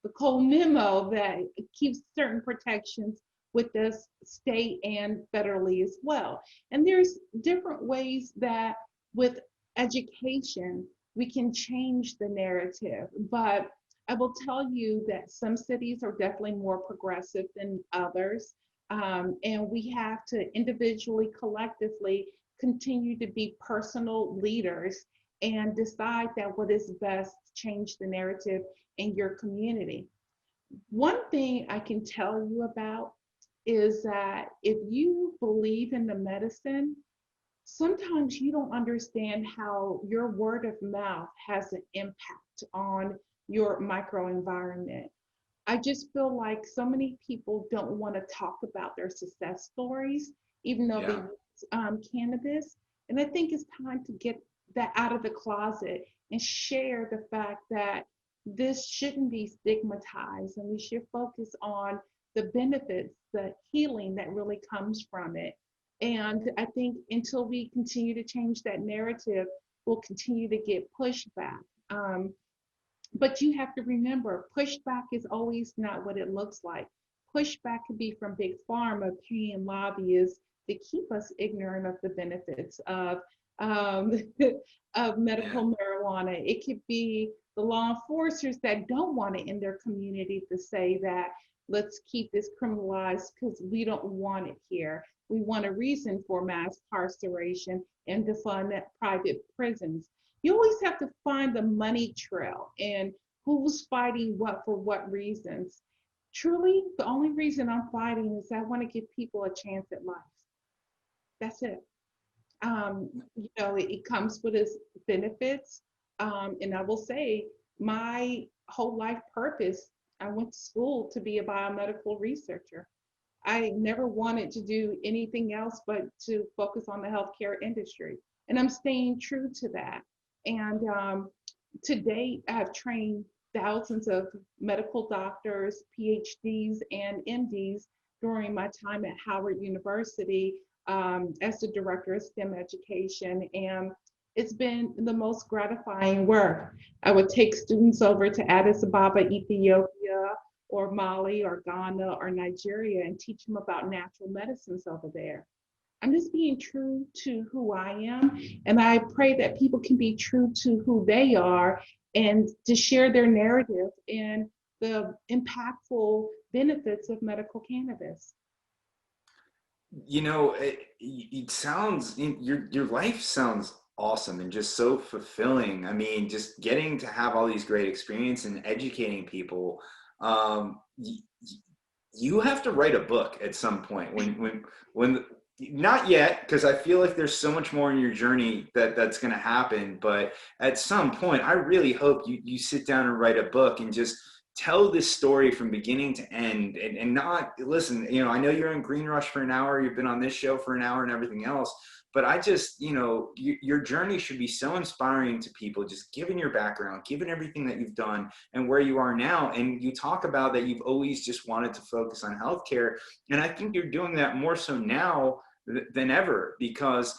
B: the Cole memo that keeps certain protections with the state and federally as well. And there's different ways that with education, we can change the narrative. But I will tell you that some cities are definitely more progressive than others. And we have to individually, collectively continue to be personal leaders and decide that what is best to change the narrative in your community. One thing I can tell you about is that if you believe in the medicine, sometimes you don't understand how your word of mouth has an impact on your microenvironment. I just feel like so many people don't want to talk about their success stories, even though they use cannabis. And I think it's time to get that out of the closet and share the fact that this shouldn't be stigmatized, and we should focus on the benefits, the healing that really comes from it. And I think until we continue to change that narrative, we'll continue to get pushback. But you have to remember, pushback is always not what it looks like. Pushback could be from big pharma paying lobbyists to keep us ignorant of the benefits of of medical marijuana. It could be the law enforcers that don't want it in their community to say that let's keep this criminalized because we don't want it here. We want a reason for mass incarceration and to fund private prisons. You always have to find the money trail and who's fighting what for what reasons. Truly, the only reason I'm fighting is I want to give people a chance at life. That's it. It comes with its benefits. And I will say, my whole life purpose, I went to school to be a biomedical researcher. I never wanted to do anything else but to focus on the healthcare industry. And I'm staying true to that. And to date, I've trained thousands of medical doctors, PhDs, and MDs during my time at Howard University as the director of STEM education. And it's been the most gratifying work. I would take students over to Addis Ababa, Ethiopia, or Mali, or Ghana, or Nigeria, and teach them about natural medicines over there. I'm just being true to who I am, and I pray that people can be true to who they are and to share their narrative and the impactful benefits of medical cannabis.
A: It sounds, your life sounds awesome and just so fulfilling. I mean, just getting to have all these great experience and educating people. You have to write a book at some point when not yet, because I feel like there's so much more in your journey that's going to happen. But at some point, I really hope you sit down and write a book and just tell this story from beginning to end and not listen. I know you're on Green Rush for an hour. You've been on this show for an hour and everything else. But I just, your journey should be so inspiring to people, just given your background, given everything that you've done and where you are now. And you talk about that you've always just wanted to focus on healthcare. And I think you're doing that more so now than ever, because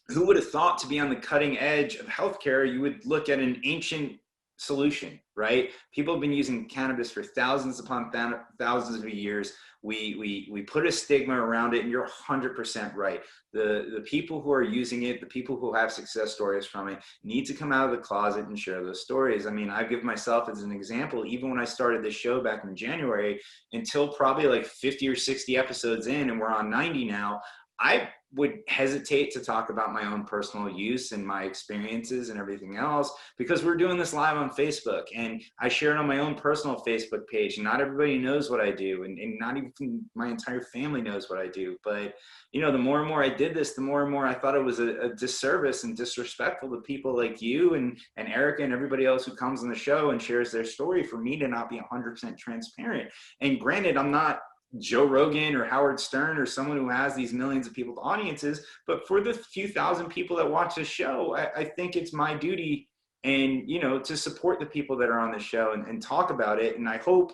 A: who would have thought to be on the cutting edge of healthcare, you would look at an ancient solution, right? People have been using cannabis for thousands upon thousands of years. We put a stigma around it, and you're 100% right. The people who are using it, the people who have success stories from it, need to come out of the closet and share those stories. I mean, I give myself as an example. Even when I started this show back in January, until probably like 50 or 60 episodes in, and we're on 90 now, I would hesitate to talk about my own personal use and my experiences and everything else, because we're doing this live on Facebook, and I share it on my own personal Facebook page. And not everybody knows what I do, and not even my entire family knows what I do. But, you know, the more and more I did this, the more and more I thought it was a disservice and disrespectful to people like you and Erica and everybody else who comes on the show and shares their story, for me to not be 100% transparent. And granted, I'm not Joe Rogan or Howard Stern or someone who has these millions of people audiences, but for the few thousand people that watch this show, I think it's my duty, and, you know, to support the people that are on the show and talk about it. And I hope,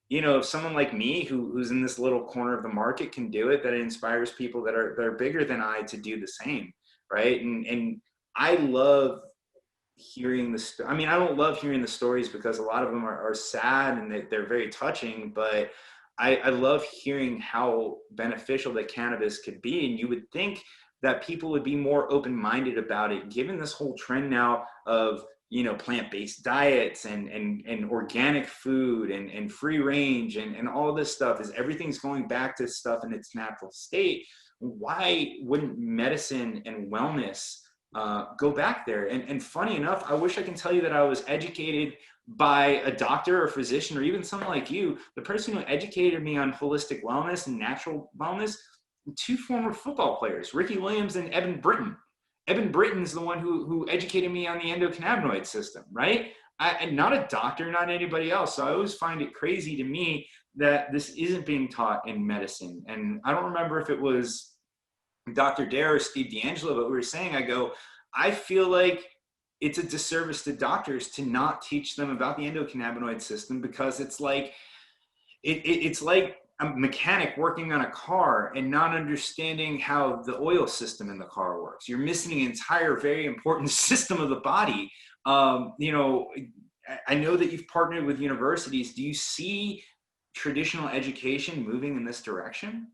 A: you know, if someone like me who's in this little corner of the market can do it, that it inspires people that are bigger than I to do the same, right? And I love hearing I mean, I don't love hearing the stories, because a lot of them are sad and they're very touching, but I love hearing how beneficial that cannabis could be. And you would think that people would be more open-minded about it, given this whole trend now of, you know, plant-based diets and organic food and free range and all this stuff, is everything's going back to stuff in its natural state. Why wouldn't medicine and wellness go back there? And funny enough, I wish I can tell you that I was educated by a doctor or physician, or even someone like you. The person who educated me on holistic wellness and natural wellness, two former football players, Ricky Williams and Evan Britton. Evan Britton's the one who educated me on the endocannabinoid system, right? And not a doctor, not anybody else. So I always find it crazy to me that this isn't being taught in medicine. And I don't remember if it was Dr. Dare or Steve D'Angelo, but we were saying, I feel like it's a disservice to doctors to not teach them about the endocannabinoid system, because it's like it's like a mechanic working on a car and not understanding how the oil system in the car works. You're missing an entire very important system of the body. You know, I know that you've partnered with universities. Do you see traditional education moving in this direction?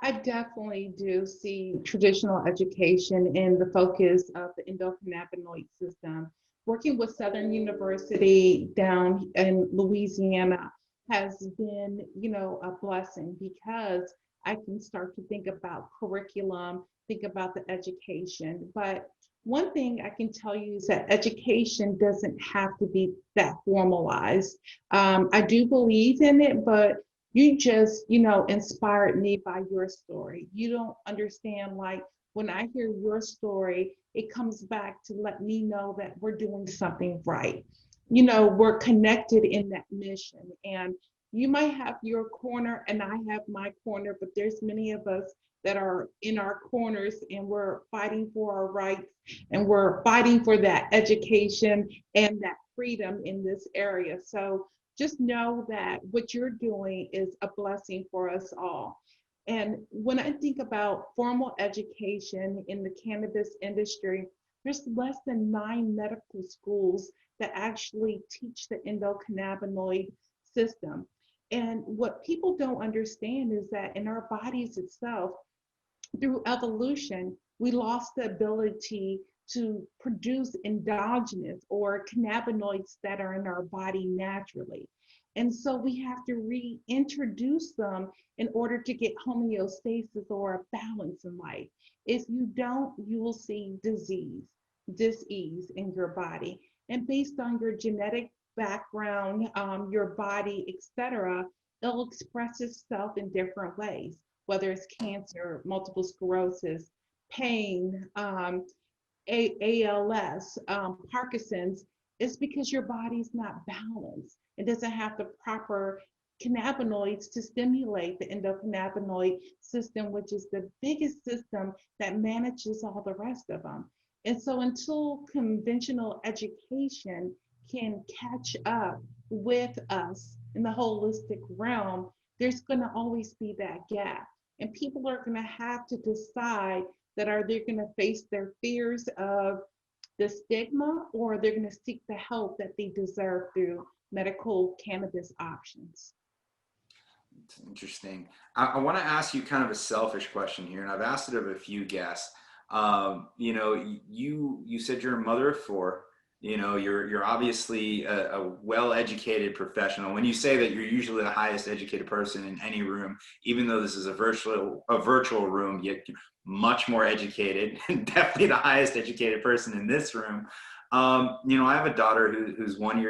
B: I definitely do see traditional education in the focus of the endocannabinoid system. Working with Southern University down in Louisiana has been, you know, a blessing, because I can start to think about curriculum, think about the education. But one thing I can tell you is that education doesn't have to be that formalized. I do believe in it, but you just, you know, inspired me by your story. You don't understand, like, when I hear your story, it comes back to let me know that we're doing something right. You know, we're connected in that mission. And you might have your corner and I have my corner, but there's many of us that are in our corners, and we're fighting for our rights, and we're fighting for that education and that freedom in this area. So just know that what you're doing is a blessing for us all. And when I think about formal education in the cannabis industry, there's less than 9 medical schools that actually teach the endocannabinoid system. And what people don't understand is that in our bodies itself, through evolution, we lost the ability to produce endogenous or cannabinoids that are in our body naturally. And so we have to reintroduce them in order to get homeostasis or a balance in life. If you don't, you will see disease in your body. And based on your genetic background, your body, etc., it'll express itself in different ways, whether it's cancer, multiple sclerosis, pain, ALS, Parkinson's. It's because your body's not balanced. It doesn't have the proper cannabinoids to stimulate the endocannabinoid system, which is the biggest system that manages all the rest of them. And so until conventional education can catch up with us in the holistic realm, there's going to always be that gap. And people are going to have to decide that are they going to face their fears of the stigma, or they're going to seek the help that they deserve through medical cannabis options.
A: It's interesting. I want to ask you kind of a selfish question here, and I've asked it of a few guests. You know, you said you're a mother of four. You know, you're obviously a well-educated professional. When you say that you're usually the highest educated person in any room, even though this is a virtual room, yet much more educated, and definitely the highest educated person in this room. You know, I have a daughter who's 1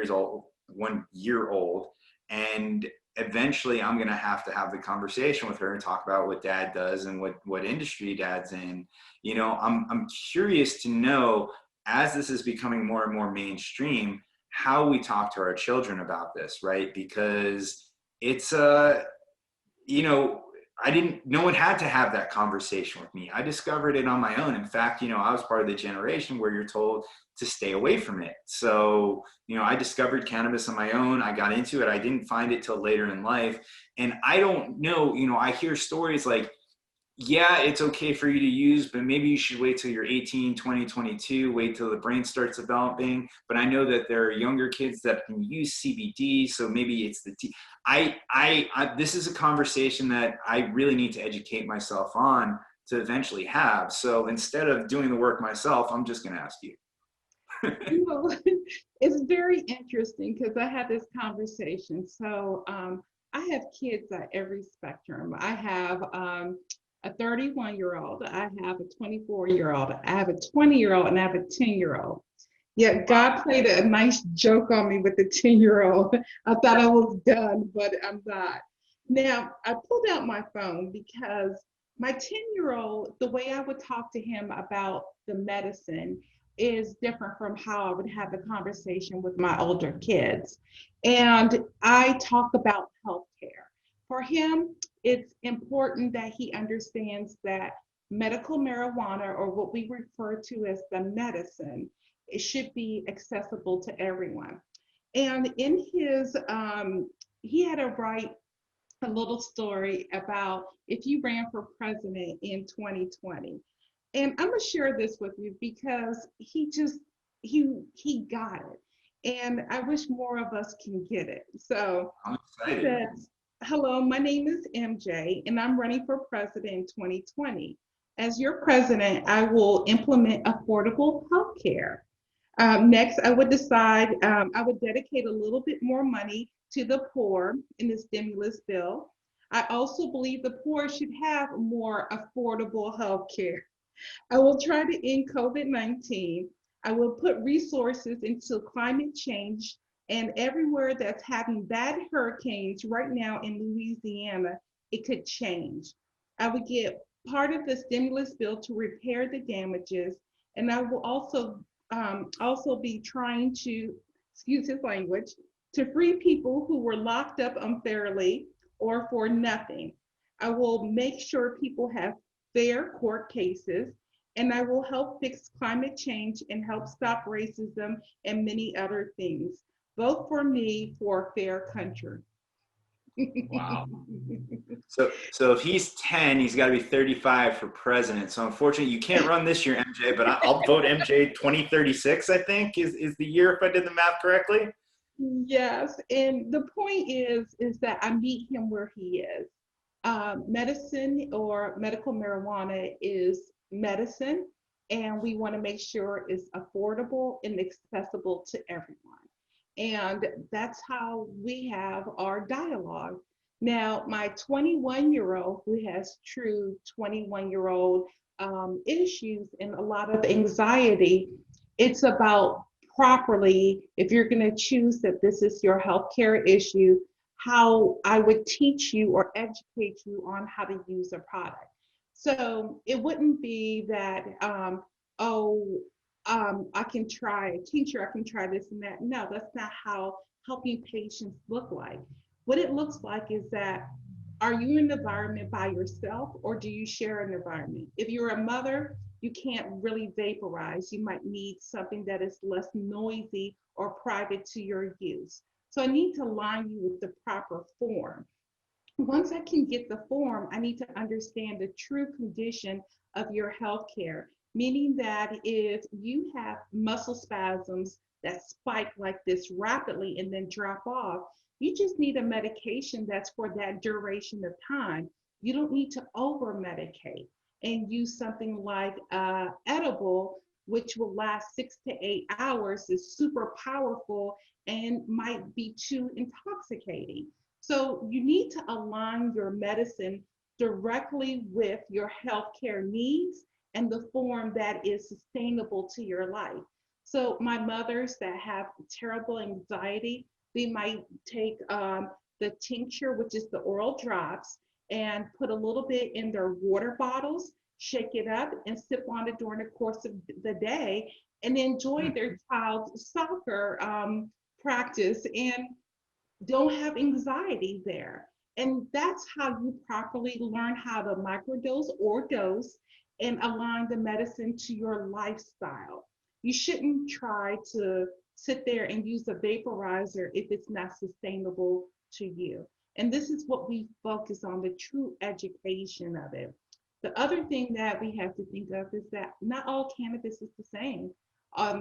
A: year old, and eventually I'm going to have the conversation with her and talk about what dad does and what industry dad's in. You know, I'm curious to know, as this is becoming more and more mainstream, how we talk to our children about this, right? Because it's you know, no one had to have that conversation with me. I discovered it on my own. In fact, you know, I was part of the generation where you're told to stay away from it. So, you know, I discovered cannabis on my own. I got into it. I didn't find it till later in life. And I don't know, you know, I hear stories like, yeah, it's okay for you to use, but maybe you should wait till you're 18, 20, 22, wait till the brain starts developing. But I know that there are younger kids that can use CBD, so maybe it's this is a conversation that I really need to educate myself on to eventually have. So instead of doing the work myself, I'm just going to ask you.
B: You know, it's very interesting because I had this conversation. So I have kids at every spectrum. I have a 31-year-old, I have a 24-year-old, I have a 20-year-old, and I have a 10-year-old. Yet God played a nice joke on me with the 10-year-old. I thought I was done, but I'm not. Now, I pulled out my phone because my 10-year-old, the way I would talk to him about the medicine is different from how I would have a conversation with my older kids. And I talk about healthcare. For him, it's important that he understands that medical marijuana, or what we refer to as the medicine, it should be accessible to everyone. And in his, he had to write a little story about if you ran for president in 2020. And I'm gonna share this with you because he got it. And I wish more of us can get it. So
A: I'm
B: he
A: excited.
B: says, hello, my name is MJ, and I'm running for president in 2020. As your president, I will implement affordable health care. Next, I would I would dedicate a little bit more money to the poor in the stimulus bill. I also believe the poor should have more affordable health care. I will try to end COVID-19. I will put resources into climate change, and everywhere that's having bad hurricanes right now in Louisiana, it could change. I would get part of the stimulus bill to repair the damages, and I will also be trying to, excuse his language, to free people who were locked up unfairly or for nothing. I will make sure people have fair court cases, and I will help fix climate change and help stop racism and many other things. Vote for me for a fair country.
A: Wow. So if he's 10, he's got to be 35 for president. So unfortunately, you can't run this year, MJ, but I'll vote MJ 2036, I think, is the year, if I did the math correctly.
B: Yes, and the point is that I meet him where he is. Medicine or medical marijuana is medicine, and we want to make sure it's affordable and accessible to everyone. And that's how we have our dialogue. Now, my 21-year-old, who has true 21-year-old issues and a lot of anxiety, it's about properly, if you're going to choose that this is your healthcare issue, how I would teach you or educate you on how to use a product. So it wouldn't be that, I can try, teacher, I can try this and that. No, that's not how helping patients look like. What it looks like is that, are you in an environment by yourself, or do you share an environment? If you're a mother, you can't really vaporize. You might need something that is less noisy or private to your use. So I need to line you with the proper form. Once I can get the form, I need to understand the true condition of your health care, meaning that if you have muscle spasms that spike like this rapidly and then drop off, you just need a medication that's for that duration of time. You don't need to over medicate and use something like edible, which will last 6 to 8 hours, is super powerful and might be too intoxicating. So you need to align your medicine directly with your healthcare needs and the form that is sustainable to your life. So my mothers that have terrible anxiety, they might take the tincture, which is the oral drops, and put a little bit in their water bottles, shake it up, and sip on it during the course of the day, and enjoy their child's soccer practice and don't have anxiety there. And that's how you properly learn how to microdose or dose and align the medicine to your lifestyle. You shouldn't try to sit there and use a vaporizer if it's not sustainable to you. And this is what we focus on, the true education of it. The other thing that we have to think of is that not all cannabis is the same.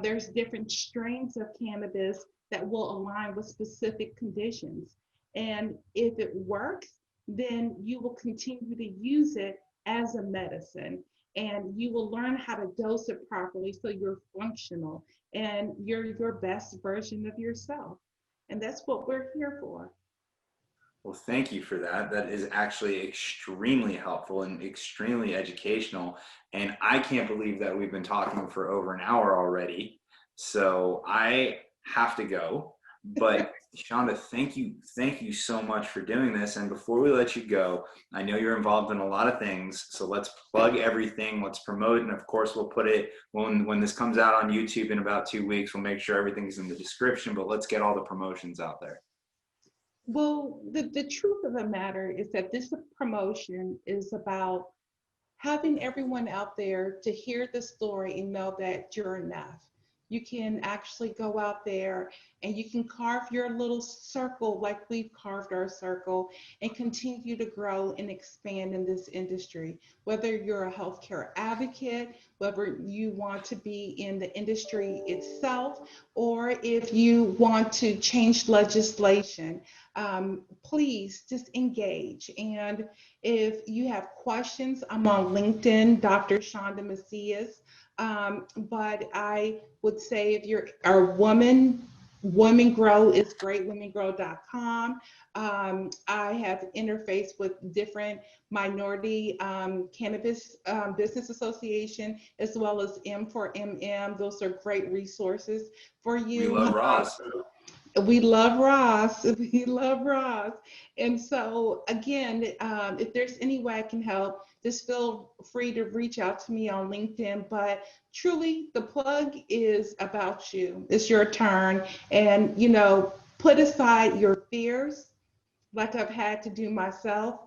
B: There's different strains of cannabis that will align with specific conditions. And if it works, then you will continue to use it as a medicine, and you will learn how to dose it properly so you're functional and you're your best version of yourself. And that's what we're here for.
A: Well, thank you for that. That is actually extremely helpful and extremely educational. And I can't believe that we've been talking for over an hour already. So I have to go. But Chanda, thank you so much for doing this. And before we let you go, I know you're involved in a lot of things, so let's plug everything, let's promote, and of course we'll put it, when this comes out on YouTube in about 2 weeks, we'll make sure everything's in the description, but let's get all the promotions out there.
B: Well, the truth of the matter is that this promotion is about having everyone out there to hear the story and know that you're enough. You can actually go out there and you can carve your little circle like we've carved our circle and continue to grow and expand in this industry. Whether you're a healthcare advocate, whether you want to be in the industry itself, or if you want to change legislation, please just engage. And if you have questions, I'm on LinkedIn, Dr. Chanda Macias. But I would say if you're a woman, Women Grow is great, womengrow.com. I have interfaced with different minority cannabis business association, as well as M4MM. Those are great resources for you.
A: We love Ross.
B: We love Ross. We love Ross. And so again, if there's any way I can help, just feel free to reach out to me on LinkedIn. But truly, the plug is about you. It's your turn. And, you know, put aside your fears, like I've had to do myself.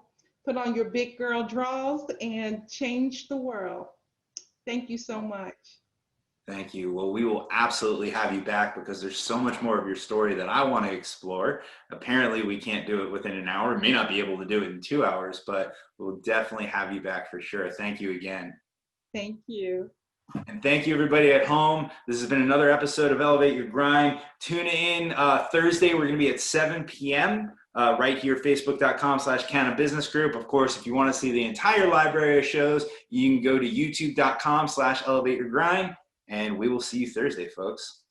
B: Put on your big girl draws and change the world. Thank you so much.
A: Thank you. Well, we will absolutely have you back because there's so much more of your story that I want to explore. Apparently, we can't do it within an hour. We may not be able to do it in 2 hours, but we'll definitely have you back for sure. Thank you again.
B: Thank you.
A: And thank you, everybody at home. This has been another episode of Elevate Your Grind. Tune in Thursday. We're going to be at 7 p.m. Right here, facebook.com/Canna Business Group. Of course, if you want to see the entire library of shows, you can go to youtube.com/Elevate Your Grind. And we will see you Thursday, folks.